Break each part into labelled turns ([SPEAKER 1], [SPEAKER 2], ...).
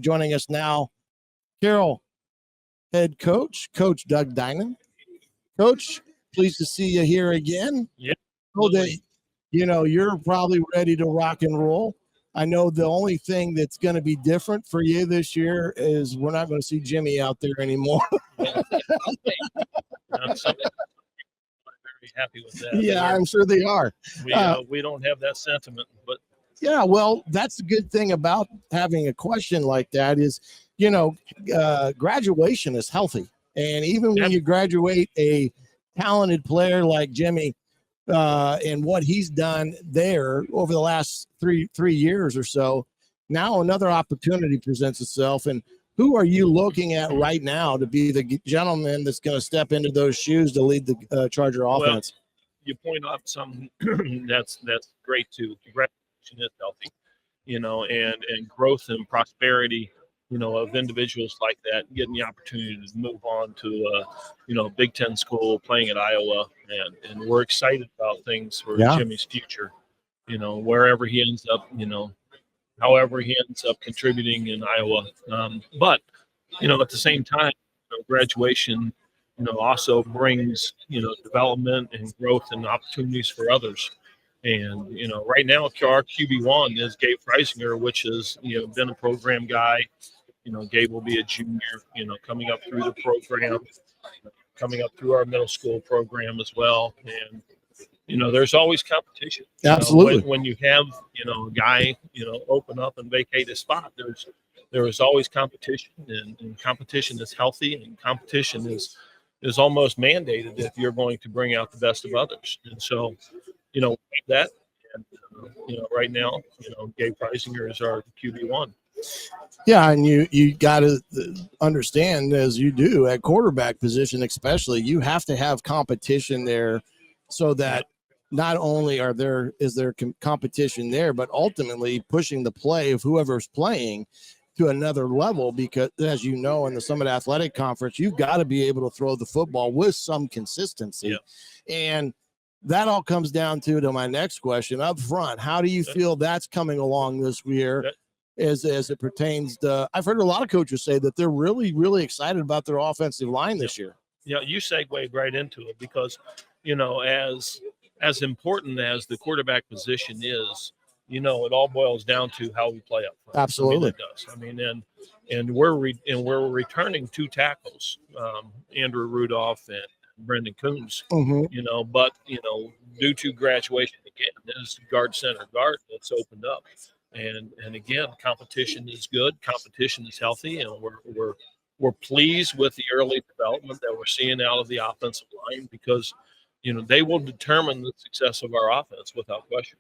[SPEAKER 1] Joining us now, Carroll head coach, Coach Doug Dinan. Coach, pleased to see you here again.
[SPEAKER 2] Yeah.
[SPEAKER 1] Know that, you're probably ready to rock and roll. I know the only thing that's going to be different for you this year is we're not going to see Jimmy out there anymore.
[SPEAKER 2] I'm very happy with that.
[SPEAKER 1] Yeah, I'm sure they are.
[SPEAKER 2] We don't have that sentiment, but
[SPEAKER 1] yeah, well, that's the good thing about having a question like that is, graduation is healthy. And even when you graduate a talented player like Jimmy, and what he's done there over the last three years or so, now another opportunity presents itself. And who are you looking at right now to be the gentleman that's going to step into those shoes to lead the Charger offense?
[SPEAKER 2] Well, you point out something that's great too. Graduation is healthy, and growth and prosperity, of individuals like that getting the opportunity to move on to Big Ten school, playing at Iowa, and we're excited about things for Jimmy's future. Wherever he ends up, however he ends up contributing in Iowa. But at the same time, graduation, also brings development and growth and opportunities for others. And right now, our QB1 is Gabe Freisinger, which has been a program guy. Gabe will be a junior, coming up through the program, coming up through our middle school program as well. And, there's always competition.
[SPEAKER 1] Absolutely.
[SPEAKER 2] When you have, a guy, open up and vacate a spot, there is always competition, and competition is healthy, and competition is almost mandated if you're going to bring out the best of others. And so, that, and, right now, Gabe Freisinger is our QB1.
[SPEAKER 1] Yeah, and you got to understand, as you do at quarterback position especially, you have to have competition there so that not only is there competition there, but ultimately pushing the play of whoever's playing to another level, because as you know, in the Summit Athletic Conference, you've got to be able to throw the football with some consistency.
[SPEAKER 2] Yeah.
[SPEAKER 1] And that all comes down to my next question up front. How do you feel that's coming along this year? As it pertains to, I've heard a lot of coaches say that they're really, really excited about their offensive line this year.
[SPEAKER 2] Yeah, you segued right into it because, as important as the quarterback position is, it all boils down to how we play up front.
[SPEAKER 1] Absolutely,
[SPEAKER 2] it does. And we're returning two tackles, Andrew Rudolph and Brendan Coons.
[SPEAKER 1] Mm-hmm.
[SPEAKER 2] But due to graduation again, there's guard center guard that's opened up. And again, competition is good. Competition is healthy, and we're pleased with the early development that we're seeing out of the offensive line because, they will determine the success of our offense without question.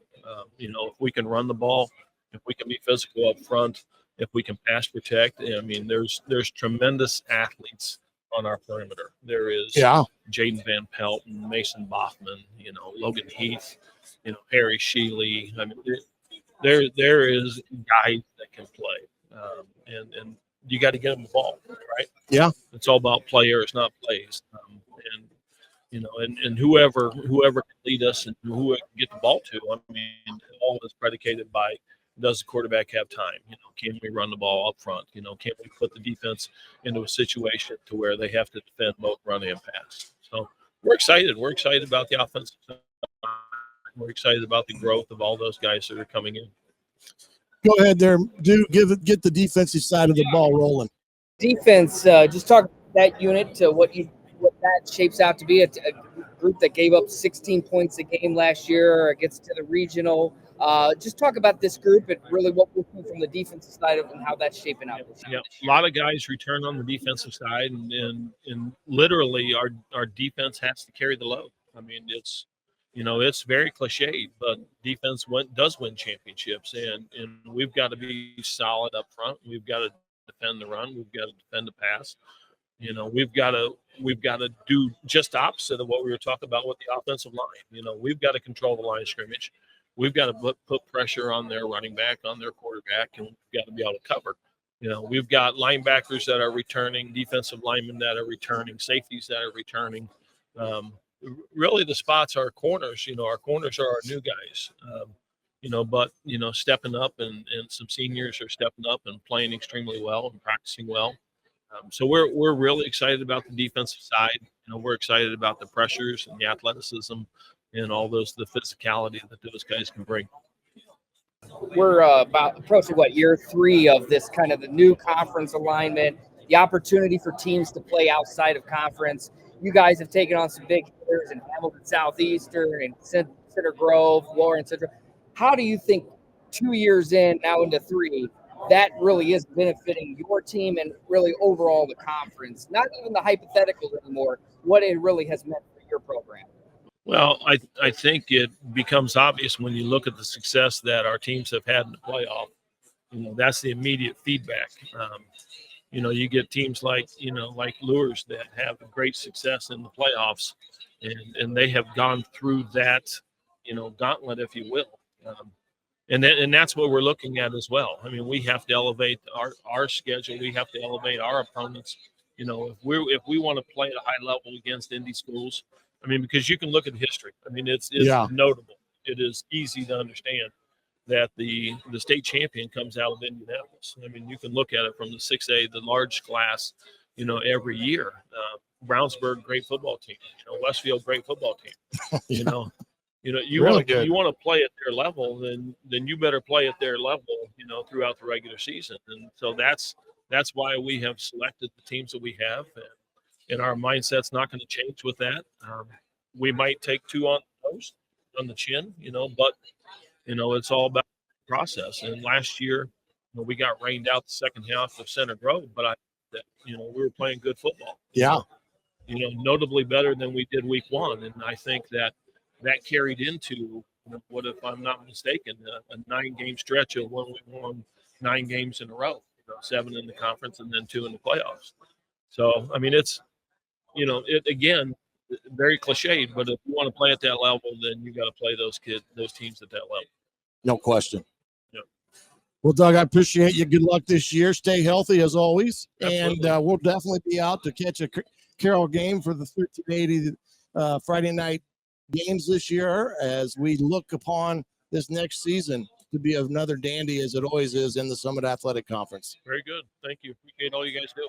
[SPEAKER 2] If we can run the ball, if we can be physical up front, if we can pass protect. There's tremendous athletes on our perimeter. There is Jaden Van Pelt and Mason Boffman, Logan Heath, Harry Sheely. There is guys that can play, and you got to get them the ball, right?
[SPEAKER 1] Yeah,
[SPEAKER 2] it's all about players, not plays. And whoever can lead us and who can get the ball to. All is predicated by, does the quarterback have time? Can we run the ball up front? Can we put the defense into a situation to where they have to defend both run and pass? So we're excited. We're excited about the offensive side. We're excited about the growth of all those guys that are coming in.
[SPEAKER 1] Go ahead there. Get the defensive side of the ball rolling.
[SPEAKER 3] Defense, just talk about that unit to what that shapes out to be, a group that gave up 16 points a game last year, gets to the regional. Just talk about this group and really what we're seeing from the defensive side and how that's shaping out.
[SPEAKER 2] Yeah, a lot of guys return on the defensive side, and literally our defense has to carry the load. It's very cliched, but defense does win championships, and we've got to be solid up front. We've got to defend the run. We've got to defend the pass. We've got to do just the opposite of what we were talking about with the offensive line. We've got to control the line of scrimmage. We've got to put pressure on their running back, on their quarterback, and we've got to be able to cover. We've got linebackers that are returning, defensive linemen that are returning, safeties that are returning. Really, the spots are corners. Our corners are our new guys. but stepping up, and some seniors are stepping up and playing extremely well and practicing well. So we're really excited about the defensive side. We're excited about the pressures and the athleticism and all the physicality that those guys can bring.
[SPEAKER 3] We're about approaching year 3 of this kind of the new conference alignment, the opportunity for teams to play outside of conference. You guys have taken on some big hitters in Hamilton Southeastern and Center Grove, Warren Central. How do you think 2 years in, now into 3, that really is benefiting your team and really overall the conference? Not even the hypotheticals anymore, what it really has meant for your program.
[SPEAKER 2] Well, I think it becomes obvious when you look at the success that our teams have had in the playoff. That's the immediate feedback. You get teams like Lures that have great success in the playoffs, and they have gone through that, gauntlet, if you will. And that's what we're looking at as well. I mean, we have to elevate our schedule. We have to elevate our opponents. If we want to play at a high level against indie schools, I mean, because you can look at history. I mean, it's notable. It is easy to understand that the state champion comes out of Indianapolis. I mean, you can look at it from the 6A, the large class, every year. Brownsburg, great football team. Westfield, great football team. You
[SPEAKER 1] Really
[SPEAKER 2] you want to play at their level, then you better play at their level, throughout the regular season. And so that's why we have selected the teams that we have, and our mindset's not going to change with that. We might take 2 on the nose, on the chin, but it's all about the process. And last year, we got rained out the second half of Center Grove, but we were playing good football.
[SPEAKER 1] Yeah.
[SPEAKER 2] Notably better than we did week 1. And I think that carried into what, if I'm not mistaken, a 9-game stretch of when we won 9 games in a row, 7 in the conference and then 2 in the playoffs. So, I mean, it's, it again, very cliched, but if you want to play at that level, then you got to play those teams at that level.
[SPEAKER 1] No question.
[SPEAKER 2] Yeah.
[SPEAKER 1] Well, Doug, I appreciate you. Good luck this year. Stay healthy as always.
[SPEAKER 2] Absolutely.
[SPEAKER 1] And we'll definitely be out to catch a Carroll game for the 1380 Friday night games this year as we look upon this next season to be another dandy, as it always is in the Summit Athletic Conference.
[SPEAKER 2] Very good. Thank you. Appreciate all you guys do.